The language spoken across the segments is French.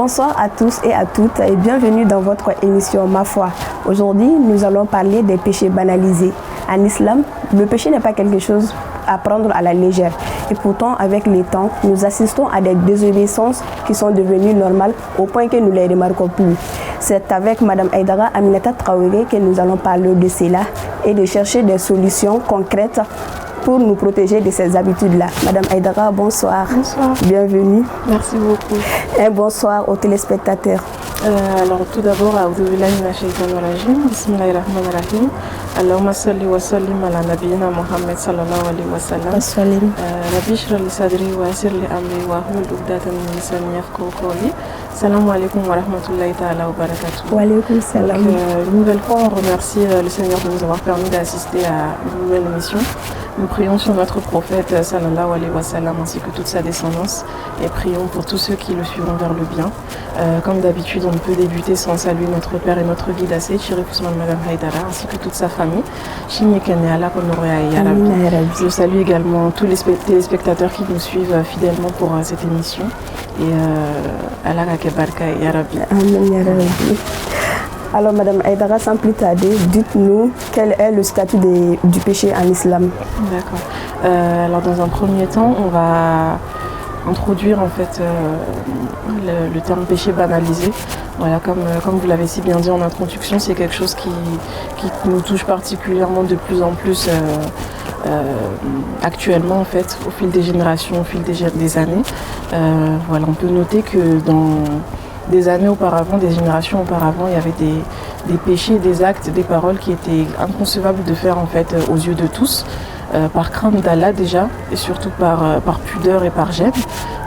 Bonsoir à tous et à toutes et bienvenue dans votre émission Ma foi. Aujourd'hui, nous allons parler des péchés banalisés. En islam, le péché n'est pas quelque chose à prendre à la légère. Et pourtant, avec le temps, nous assistons à des désobéissances qui sont devenues normales au point que nous ne les remarquons plus. C'est avec Mme Aïdara Aminata Traoré que nous allons parler de cela et de chercher des solutions concrètes pour nous protéger de ces habitudes-là. Madame Aïdara, bonsoir. Bonsoir. Bienvenue. Merci beaucoup. Et bonsoir aux téléspectateurs. Alors tout d'abord, Aoudoubillahi minash shaitanir rajim, bismillahirrahmanirrahim. Allahumma salli wa sallim ala nabiyyina Muhammad sallallahu alayhi wa sallam. Rabbi shrah li sadri wa yassir li amri wa hlul 'uqdatan min lisani yafqahu qawli. Salam alaikum wa rahmatullahi ta'ala wa barakatuh. Wa alaykum salam. Une nouvelle fois, on remercie le Seigneur de nous avoir permis d'assister à une nouvelle émission. Nous prions sur notre prophète sallallahu alayhi wa sallam ainsi que toute sa descendance et prions pour tous ceux qui le suivront vers le bien. Comme d'habitude, on ne peut débuter sans saluer notre père et notre guide Assaïd Chérif Ousmane Madame Haïdara ainsi que toute sa famille. Je salue également tous les téléspectateurs qui nous suivent fidèlement pour cette émission et Allah Kabarka et Arabi. Alors, Madame Aïdara, sans plus tarder, dites-nous quel est le statut du péché en islam. D'accord. Alors, dans un premier temps, on va introduire en fait le terme péché banalisé. Voilà, comme vous l'avez si bien dit en introduction, c'est quelque chose qui nous touche particulièrement de plus en plus actuellement en fait, au fil des générations, au fil des années. Voilà, on peut noter que dans des années auparavant, des générations auparavant, il y avait des péchés, des actes, des paroles qui étaient inconcevables de faire en fait aux yeux de tous, par crainte d'Allah déjà, et surtout par pudeur et par gêne.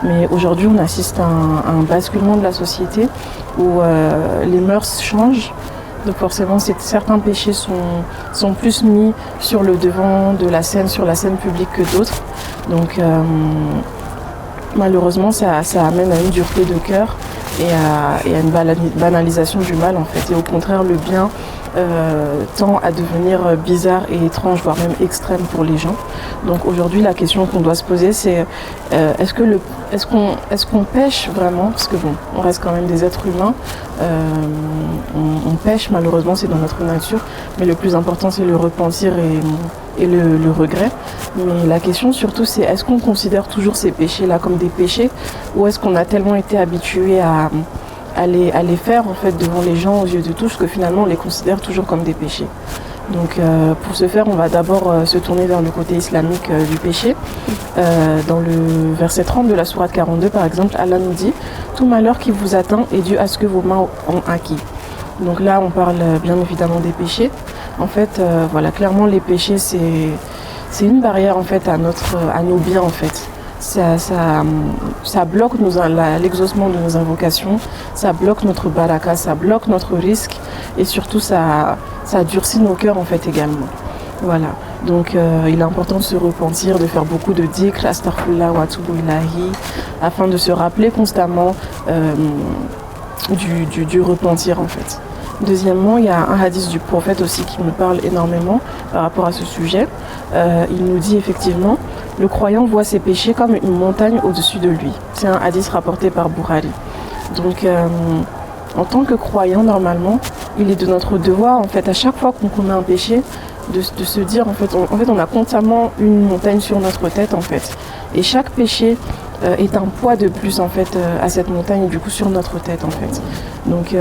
Mais aujourd'hui, on assiste à un basculement de la société où les mœurs changent. Donc forcément, certains péchés sont plus mis sur le devant de la scène, sur la scène publique que d'autres. Donc malheureusement, ça amène à une dureté de cœur et à une banalisation du mal en fait. Et au contraire, le bien tend à devenir bizarre et étrange, voire même extrême pour les gens. Donc aujourd'hui, la question qu'on doit se poser, c'est est-ce qu'on pêche vraiment? Parce que bon, on reste quand même des êtres humains. On pêche, malheureusement, c'est dans notre nature. Mais le plus important, c'est le repentir et le regret. Mais la question surtout, c'est est-ce qu'on considère toujours ces péchés-là comme des péchés, ou est-ce qu'on a tellement été habitué à les faire en fait devant les gens aux yeux de tous que finalement on les considère toujours comme des péchés. Donc pour ce faire, on va d'abord se tourner vers le côté islamique du péché. Dans le verset 30 de la sourate 42 par exemple, Allah nous dit « Tout malheur qui vous atteint est dû à ce que vos mains ont acquis ». Donc là on parle bien évidemment des péchés. En fait, voilà, clairement les péchés c'est une barrière en fait à nos biens en fait. Ça bloque l'exaucement de nos invocations, ça bloque notre baraka, ça bloque notre risque et surtout ça durcit nos cœurs en fait également. Voilà, donc il est important de se repentir, de faire beaucoup de dhikr, astaghfirullah wa atubu ilahi, afin de se rappeler constamment du repentir en fait. Deuxièmement, il y a un hadith du prophète aussi qui nous parle énormément par rapport à ce sujet. Il nous dit effectivement, le croyant voit ses péchés comme une montagne au-dessus de lui. C'est un hadith rapporté par Bukhari. Donc, en tant que croyant, normalement, il est de notre devoir, en fait, à chaque fois qu'on commet un péché, de se dire, en fait, on a constamment une montagne sur notre tête, en fait. Et chaque péché est un poids de plus, en fait, à cette montagne, et du coup, sur notre tête, en fait. Donc,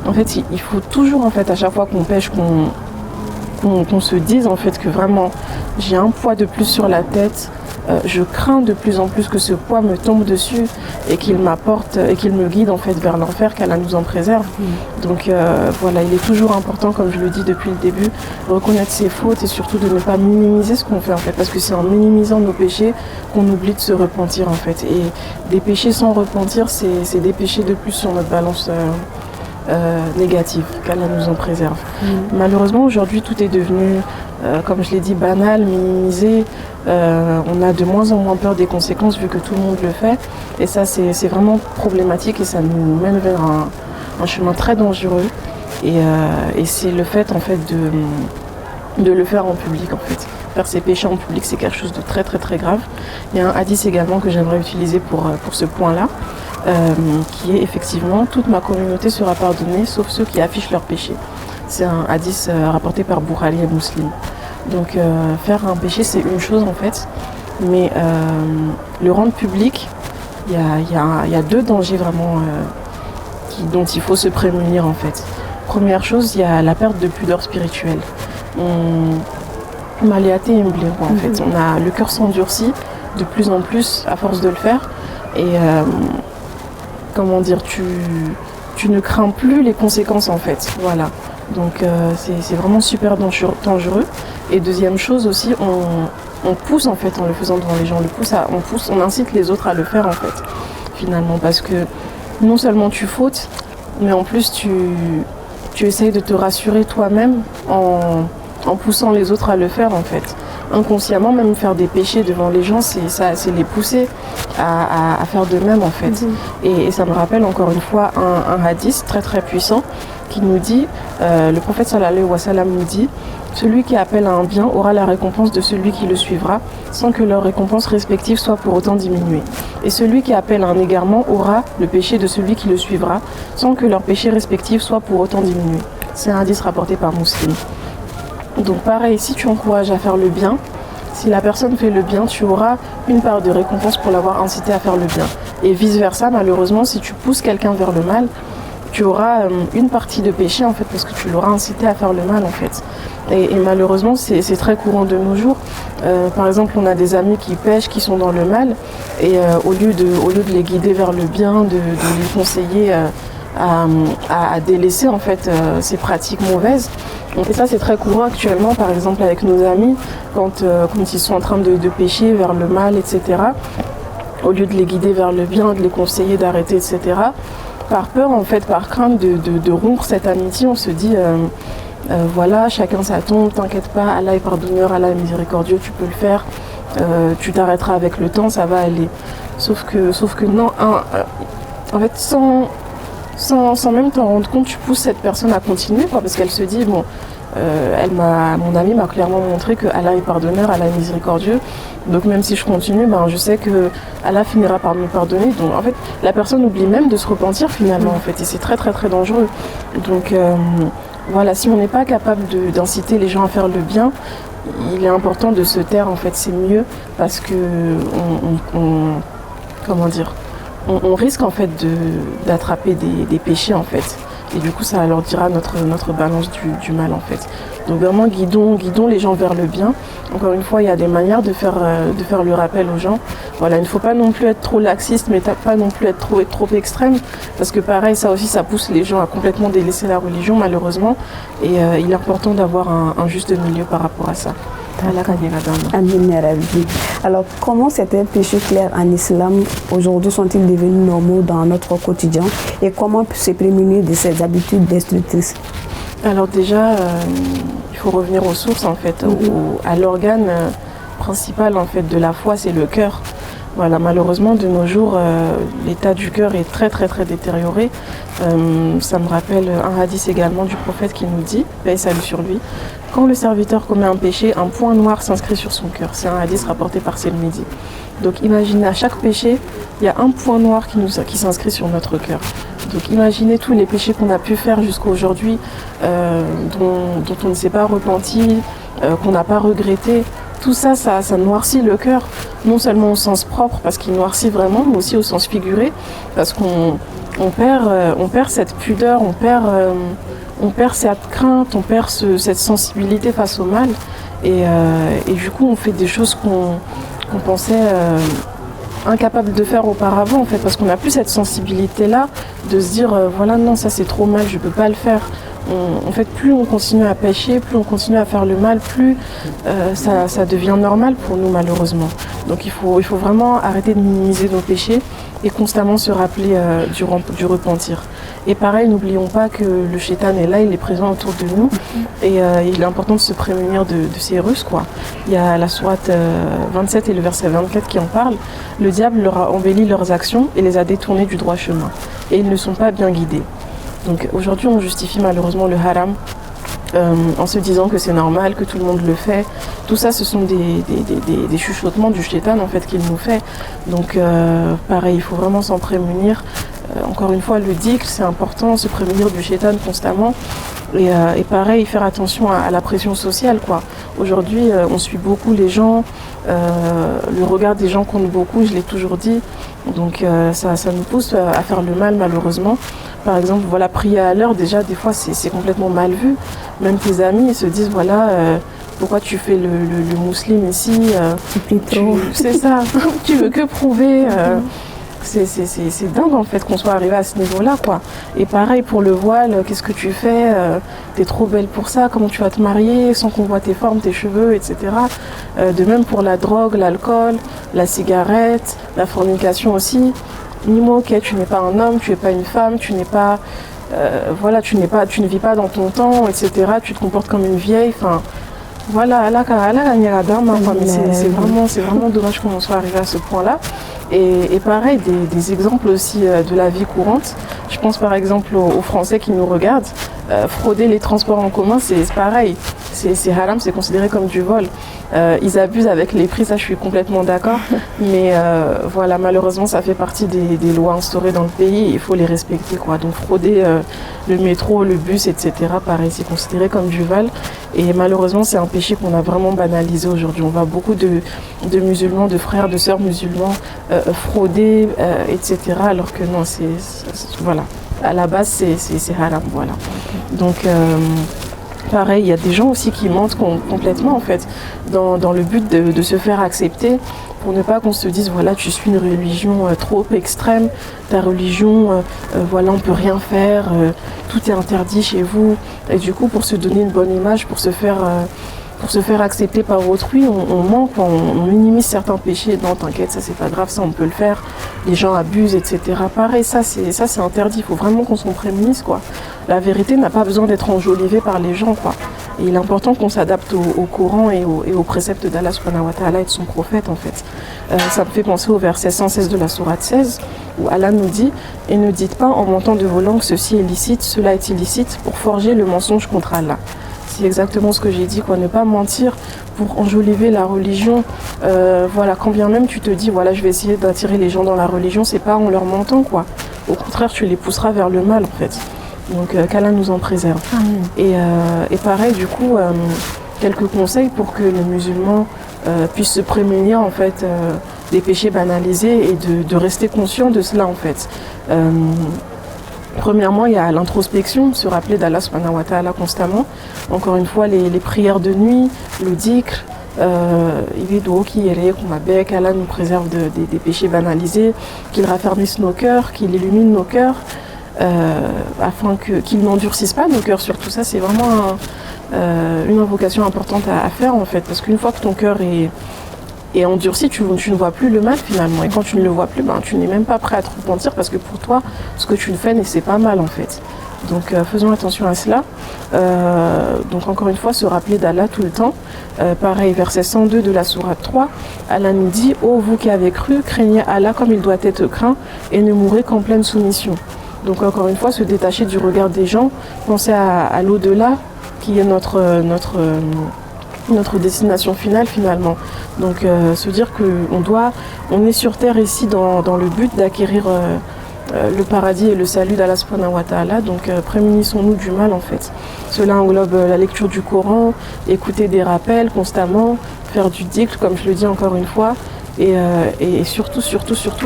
en fait, il faut toujours, en fait, à chaque fois qu'on pêche, qu'on se dise, en fait, que vraiment, j'ai un poids de plus sur la tête, je crains de plus en plus que ce poids me tombe dessus et qu'il m'apporte et qu'il me guide, en fait, vers l'enfer, qu'Allah nous en préserve. Donc, voilà, il est toujours important, comme je le dis depuis le début, reconnaître ses fautes et surtout de ne pas minimiser ce qu'on fait, en fait, parce que c'est en minimisant nos péchés qu'on oublie de se repentir, en fait. Et des péchés sans repentir, c'est des péchés de plus sur notre balance négative, qu'Allah nous en préserve. Malheureusement, aujourd'hui, tout est devenu, comme je l'ai dit, banal, minimisé. On a de moins en moins peur des conséquences vu que tout le monde le fait. Et ça, c'est vraiment problématique et ça nous mène vers un chemin très dangereux. Et c'est le fait, en fait, de le faire en public, en fait. Faire ses péchés en public, c'est quelque chose de très très très grave. Il y a un hadith également que j'aimerais utiliser pour ce point-là. qui est effectivement « Toute ma communauté sera pardonnée, sauf ceux qui affichent leurs péchés ». C'est un hadith rapporté par Bukhari et Muslim. Donc faire un péché, c'est une chose en fait, mais le rendre public, il y a deux dangers vraiment dont il faut se prémunir en fait. Première chose, il y a la perte de pudeur spirituelle. Maléaté et en fait. On a le cœur s'endurcit de plus en plus à force de le faire. Et comment dire, tu ne crains plus les conséquences en fait. Voilà. Donc c'est vraiment super dangereux. Et deuxième chose aussi, on pousse en fait en le faisant devant les gens. On incite les autres à le faire en fait. Finalement, parce que non seulement tu fautes, mais en plus tu essayes de te rassurer toi-même en poussant les autres à le faire en fait. Inconsciemment, même faire des péchés devant les gens, c'est les pousser à faire de même en fait. Et ça me rappelle encore une fois un hadith très très puissant qui nous dit, le prophète sallallahu alayhi wa sallam nous dit, celui qui appelle à un bien aura la récompense de celui qui le suivra, sans que leur récompense respective soit pour autant diminuée. Et celui qui appelle à un égarement aura le péché de celui qui le suivra, sans que leur péché respectif soit pour autant diminué. C'est un hadith rapporté par Muslim. Donc pareil, si tu encourages à faire le bien, si la personne fait le bien, tu auras une part de récompense pour l'avoir incité à faire le bien. Et vice-versa, malheureusement, si tu pousses quelqu'un vers le mal, tu auras une partie de péché en fait, parce que tu l'auras incité à faire le mal en fait. Et malheureusement, c'est très courant de nos jours. Par exemple, on a des amis qui pêchent, qui sont dans le mal, et au lieu de les guider vers le bien, de les conseiller à délaisser en fait ces pratiques mauvaises. Et ça, c'est très courant actuellement, par exemple avec nos amis, quand ils sont en train de pécher vers le mal, etc. Au lieu de les guider vers le bien, de les conseiller d'arrêter, etc. Par peur, en fait, par crainte de rompre cette amitié, on se dit voilà, chacun sa tombe, t'inquiète pas, Allah est pardonneur, Allah est miséricordieux, tu peux le faire, tu t'arrêteras avec le temps, ça va aller. Sauf que non, en fait, sans même t'en rendre compte, tu pousses cette personne à continuer, quoi, parce qu'elle se dit, bon, mon amie m'a clairement montré que Allah est pardonneur, Allah est miséricordieux, donc même si je continue, je sais que Allah finira par me pardonner. Donc en fait, la personne oublie même de se repentir finalement, en fait, et c'est très très très dangereux. Donc voilà, si on n'est pas capable d'inciter les gens à faire le bien, il est important de se taire, en fait, c'est mieux, parce que on risque en fait d'attraper des péchés en fait, et du coup ça alourdira notre balance du mal en fait. Donc vraiment guidons les gens vers le bien. Encore une fois, il y a des manières de faire le rappel aux gens. Voilà, il ne faut pas non plus être trop laxiste, mais pas non plus être trop extrême, parce que pareil, ça aussi, ça pousse les gens à complètement délaisser la religion malheureusement, et il est important d'avoir un juste milieu par rapport à ça. Alors, comment certains péchés clairs en islam aujourd'hui sont-ils devenus normaux dans notre quotidien, et comment se prémunir de ces habitudes destructrices? Alors déjà, il faut revenir aux sources en fait, à l'organe principal en fait de la foi, c'est le cœur. Voilà, malheureusement de nos jours, l'état du cœur est très très très détérioré. Ça me rappelle un hadith également du prophète qui nous dit, paix et salut sur lui, quand le serviteur commet un péché, un point noir s'inscrit sur son cœur. C'est un hadith rapporté par Selmidi. Donc imaginez, à chaque péché, il y a un point noir qui s'inscrit sur notre cœur. Donc imaginez tous les péchés qu'on a pu faire jusqu'à aujourd'hui, dont on ne s'est pas repenti, qu'on n'a pas regretté. Tout ça, ça noircit le cœur, non seulement au sens propre, parce qu'il noircit vraiment, mais aussi au sens figuré, parce qu'on perd cette pudeur, on perd cette crainte, on perd cette sensibilité face au mal, et du coup on fait des choses qu'on pensait incapable de faire auparavant en fait, parce qu'on n'a plus cette sensibilité là de se dire voilà, non, ça c'est trop mal, je peux pas le faire. En fait, plus on continue à pécher, plus on continue à faire le mal, plus ça devient normal pour nous malheureusement. Donc il faut vraiment arrêter de minimiser nos péchés et constamment se rappeler du repentir. Et pareil, n'oublions pas que le shaitan est là, il est présent autour de nous, et il est important de se prémunir de ces ruses, quoi. Il y a la sourate 27 et le verset 24 qui en parle. Le diable leur a embelli leurs actions et les a détournés du droit chemin, et ils ne sont pas bien guidés. Donc aujourd'hui on justifie malheureusement le haram en se disant que c'est normal, que tout le monde le fait. Tout ça, ce sont des chuchotements du shaitan en fait qu'il nous fait. Donc pareil, il faut vraiment s'en prémunir. Encore une fois, le dhikr, c'est important, se prémunir du shaitan constamment. Et pareil, faire attention à la pression sociale, quoi. Aujourd'hui, on suit beaucoup les gens, le regard des gens compte beaucoup, je l'ai toujours dit. Donc ça nous pousse à faire le mal, malheureusement. Par exemple, voilà, prier à l'heure, déjà, des fois, c'est complètement mal vu. Même tes amis, ils se disent, voilà, pourquoi tu fais le musulman ici c'est ça, tu veux que prouver c'est dingue en fait qu'on soit arrivé à ce niveau-là, quoi. Et pareil pour le voile, qu'est-ce que tu fais t'es trop belle pour ça, comment tu vas te marier sans qu'on voit tes formes, tes cheveux, etc. De même pour la drogue, l'alcool, la cigarette, la fornication aussi. Nimo, ok, tu n'es pas un homme, tu n'es pas une femme, tu n'es pas... voilà, tu ne vis pas dans ton temps, etc. Tu te comportes comme une vieille, enfin... Voilà, c'est vraiment dommage qu'on en soit arrivé à ce point-là. Et pareil, des exemples aussi de la vie courante. Je pense par exemple aux Français qui nous regardent. Frauder les transports en commun, c'est pareil. C'est haram, c'est considéré comme du vol. Ils abusent avec les prix, ça je suis complètement d'accord. Mais voilà, malheureusement, ça fait partie des lois instaurées dans le pays. Il faut les respecter, quoi. Donc frauder le métro, le bus, etc. Pareil, c'est considéré comme du vol. Et malheureusement, c'est un péché qu'on a vraiment banalisé aujourd'hui. On voit beaucoup de musulmans, de frères, de sœurs musulmans frauder, etc. Alors que non, voilà. À la base, c'est haram, voilà. Donc, pareil, il y a des gens aussi qui mentent complètement, en fait, dans le but de se faire accepter, pour ne pas qu'on se dise, voilà, tu suis une religion trop extrême, ta religion, voilà, on peut rien faire, tout est interdit chez vous. Et du coup, pour se donner une bonne image, pour se faire accepter par autrui, on ment, on minimise certains péchés. Non, t'inquiète, ça c'est pas grave, ça on peut le faire. Les gens abusent, etc. Pareil, ça c'est interdit. Il faut vraiment qu'on s'en prémunisse, quoi. La vérité n'a pas besoin d'être enjolivée par les gens, quoi. Et il est important qu'on s'adapte au Coran et aux préceptes d'Allah subhanahu wa ta'ala et de son prophète, en fait. Ça me fait penser au verset 116 de la sourate 16, où Allah nous dit « Et ne dites pas en montant de vos langues, ceci est licite, cela est illicite, pour forger le mensonge contre Allah. » C'est exactement ce que j'ai dit, quoi. Ne pas mentir pour enjoliver la religion. Voilà, quand bien même tu te dis, voilà, je vais essayer d'attirer les gens dans la religion, c'est pas en leur mentant, quoi. Au contraire, tu les pousseras vers le mal, en fait. Donc, qu'Allah nous en préserve. Et pareil, du coup, quelques conseils pour que les musulmans puissent se prémunir, en fait, des péchés banalisés et de rester conscients de cela, en fait. Premièrement, il y a l'introspection, se rappeler d'Allah subhanahu wa ta'ala constamment. Encore une fois, les prières de nuit, le dhikr, qu'Allah nous préserve des péchés banalisés, qu'il raffermisse nos cœurs, qu'il illumine nos cœurs, afin qu'il n'endurcisse pas nos cœurs. Surtout ça, c'est vraiment une invocation importante à faire, en fait, parce qu'une fois que ton cœur est endurci, tu ne vois plus le mal finalement. Et quand tu ne le vois plus, tu n'es même pas prêt à te repentir parce que pour toi, ce que tu fais, c'est pas mal en fait. Donc faisons attention à cela. Donc encore une fois, se rappeler d'Allah tout le temps. Pareil, verset 102 de la sourate 3, Allah nous dit « Ô vous qui avez cru, craignez Allah comme il doit être craint et ne mourrez qu'en pleine soumission. » Donc encore une fois, se détacher du regard des gens, penser à l'au-delà qui est notre destination finale finalement. Donc se dire on est sur terre ici dans le but d'acquérir le paradis et le salut d'Allah subhanahu wa ta'ala. Donc prémunissons-nous du mal en fait. Cela englobe la lecture du Coran, écouter des rappels constamment, faire du dhikr comme je le dis encore une fois, et surtout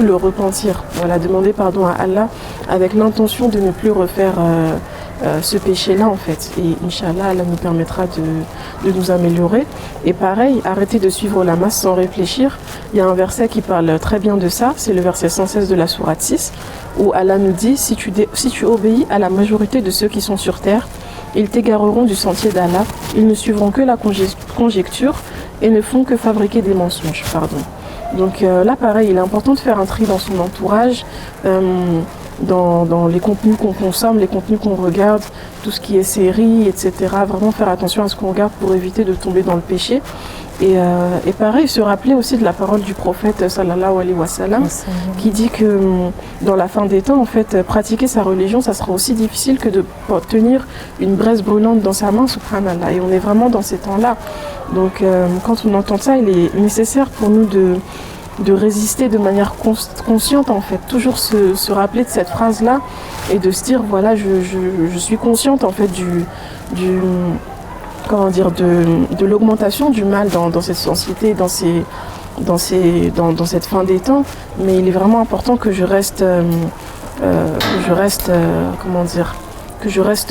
le repentir. Voilà, demander pardon à Allah avec l'intention de ne plus refaire ce péché-là en fait. Et Inch'Allah, Allah nous permettra de nous améliorer. Et pareil, arrêter de suivre la masse sans réfléchir. Il y a un verset qui parle très bien de ça, c'est le verset 116 de la sourate 6, où Allah nous dit, si tu obéis à la majorité de ceux qui sont sur terre, ils t'égareront du sentier d'Allah, ils ne suivront que la conjecture et ne font que fabriquer des mensonges. Donc là pareil, il est important de faire un tri dans son entourage, dans les contenus qu'on consomme, les contenus qu'on regarde, tout ce qui est séries, etc. Vraiment faire attention à ce qu'on regarde pour éviter de tomber dans le péché. Et pareil, se rappeler aussi de la parole du prophète sallallahu alayhi wa sallam, qui dit que dans la fin des temps, en fait, pratiquer sa religion, ça sera aussi difficile que de tenir une braise brûlante dans sa main, subhanallah. Et on est vraiment dans ces temps-là. Donc quand on entend ça, il est nécessaire pour nous de résister de manière consciente, en fait. Toujours se rappeler de cette phrase-là et de se dire, voilà, je suis consciente, en fait, de l'augmentation du mal dans cette société, dans cette fin des temps, mais il est vraiment important que je reste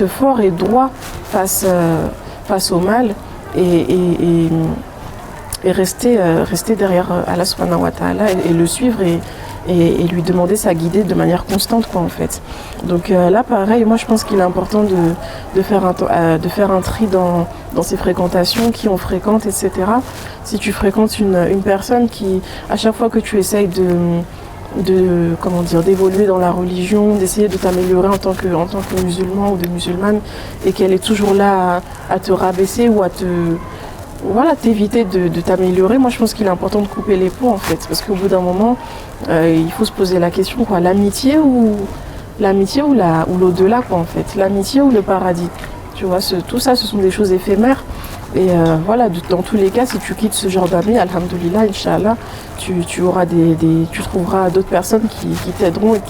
fort et droit face au mal et rester derrière Allah subhanahu wa ta'ala et le suivre et lui demander sa guidée de manière constante, quoi, en fait. Donc là, pareil, moi je pense qu'il est important de faire un tri dans ses fréquentations, qui on fréquente, etc. Si tu fréquentes une personne qui, à chaque fois que tu essayes d'évoluer dans la religion, d'essayer de t'améliorer en tant que musulman ou de musulmane, et qu'elle est toujours là à te rabaisser ou à t'éviter de t'améliorer, moi je pense qu'il est important de couper les ponts, en fait, parce qu'au bout d'un moment, il faut se poser la question, quoi, l'amitié ou l'au-delà, quoi, en fait, l'amitié ou le paradis, tu vois, tout ça, ce sont des choses éphémères. Et voilà, dans tous les cas, si tu quittes ce genre d'amis, alhamdoulilah, inch'Allah, tu trouveras d'autres personnes qui t'aideront et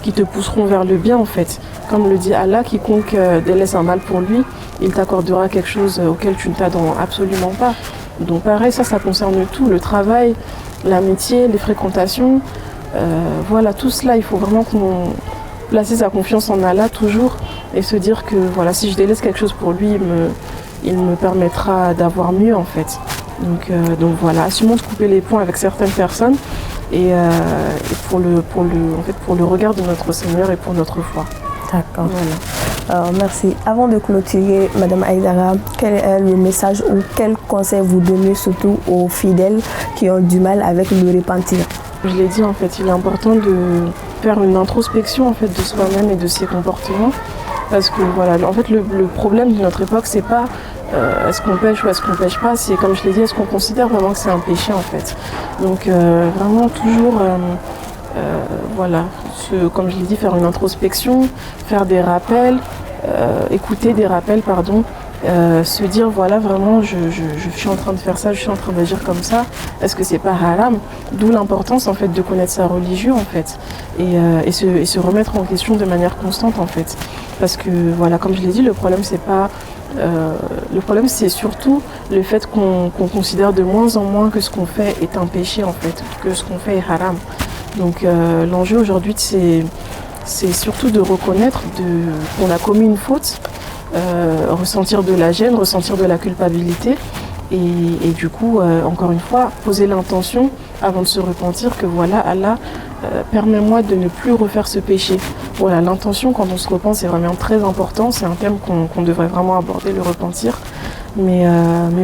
qui te pousseront vers le bien, en fait. Comme le dit Allah, quiconque délaisse un mal pour lui, il t'accordera quelque chose auquel tu ne t'attends absolument pas. Donc pareil, ça concerne tout, le travail, l'amitié, les fréquentations. Voilà, tout cela, il faut vraiment placer sa confiance en Allah toujours et se dire que voilà, si je délaisse quelque chose pour lui, il me permettra d'avoir mieux, en fait. Donc voilà, assumons de couper les ponts avec certaines personnes et pour le regard de notre Seigneur et pour notre foi. D'accord. Voilà. Merci. Avant de clôturer, Madame Haïdara, quel est le message ou quel conseil vous donnez surtout aux fidèles qui ont du mal avec le repentir? Je l'ai dit, en fait, il est important de faire une introspection, en fait, de soi-même et de ses comportements. Parce que voilà, en fait, le problème de notre époque, c'est pas est-ce qu'on pêche ou est-ce qu'on pêche pas, c'est, comme je l'ai dit, est-ce qu'on considère vraiment que c'est un péché, en fait. Donc vraiment toujours voilà, comme je l'ai dit, faire une introspection, faire des rappels, écouter des rappels, pardon, se dire voilà, vraiment je suis en train de faire ça, je suis en train d'agir comme ça, est-ce que c'est pas haram? D'où l'importance, en fait, de connaître sa religion, en fait, et se remettre en question de manière constante, en fait, parce que voilà, comme je l'ai dit, le problème c'est surtout le fait qu'on considère de moins en moins que ce qu'on fait est un péché, en fait, que ce qu'on fait est haram. Donc l'enjeu aujourd'hui, c'est surtout de reconnaître qu'on a commis une faute, ressentir de la gêne, ressentir de la culpabilité et du coup, encore une fois, poser l'intention avant de se repentir que voilà, Allah, permets-moi de ne plus refaire ce péché. Voilà, l'intention quand on se repent, c'est vraiment très important, c'est un thème qu'on devrait vraiment aborder, le repentir, mais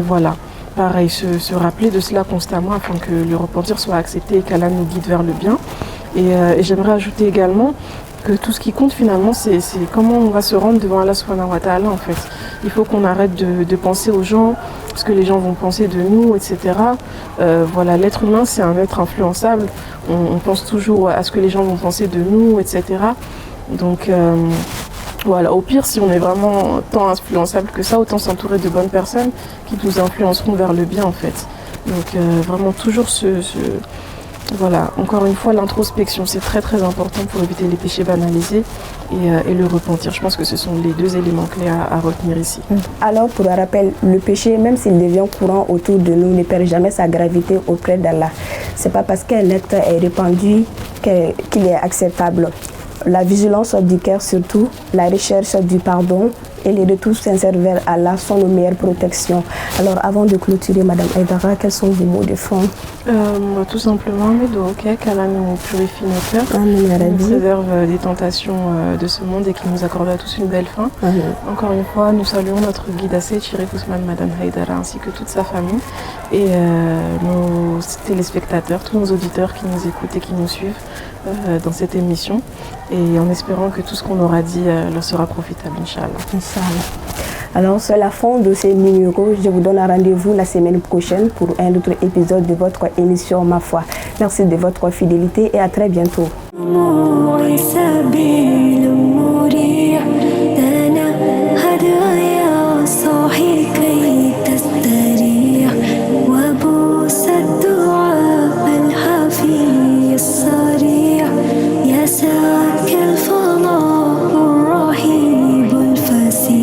voilà. Pareil, se rappeler de cela constamment afin que le repentir soit accepté et qu'Allah nous guide vers le bien. Et j'aimerais ajouter également que tout ce qui compte finalement, c'est comment on va se rendre devant Allah subhanahu wa ta'ala, en fait. Il faut qu'on arrête de penser aux gens, ce que les gens vont penser de nous, etc. Voilà, l'être humain, c'est un être influençable. On pense toujours à ce que les gens vont penser de nous, etc. Donc voilà, au pire, si on est vraiment tant influençable que ça, autant s'entourer de bonnes personnes qui nous influenceront vers le bien, en fait. Donc vraiment toujours voilà, encore une fois, l'introspection, c'est très très important pour éviter les péchés banalisés et le repentir. Je pense que ce sont les deux éléments clés à retenir ici. Alors, pour le rappel, le péché, même s'il devient courant autour de nous, ne perd jamais sa gravité auprès d'Allah. C'est pas parce qu'un acte est répandu qu'il est acceptable. La vigilance du cœur surtout, la recherche du pardon et les retours sincères vers Allah sont nos meilleures protections. Alors avant de clôturer, Madame Haïdara, quels sont vos mots de fin? Tout simplement, qu'Allah nous purifie nos cœurs, nous préserve des tentations de ce monde et qui nous accorde à tous une belle fin. Encore une fois, nous saluons notre guide Asset, Chérif Ousmane Madame Haïdara, ainsi que toute sa famille et nos téléspectateurs, tous nos auditeurs qui nous écoutent et qui nous suivent dans cette émission, et en espérant que tout ce qu'on aura dit leur sera profitable, Inch'Allah. Alors, c'est la fin de ce numéro. Je vous donne rendez-vous la semaine prochaine pour un autre épisode de votre émission Ma Foi. Merci de votre fidélité et à très bientôt.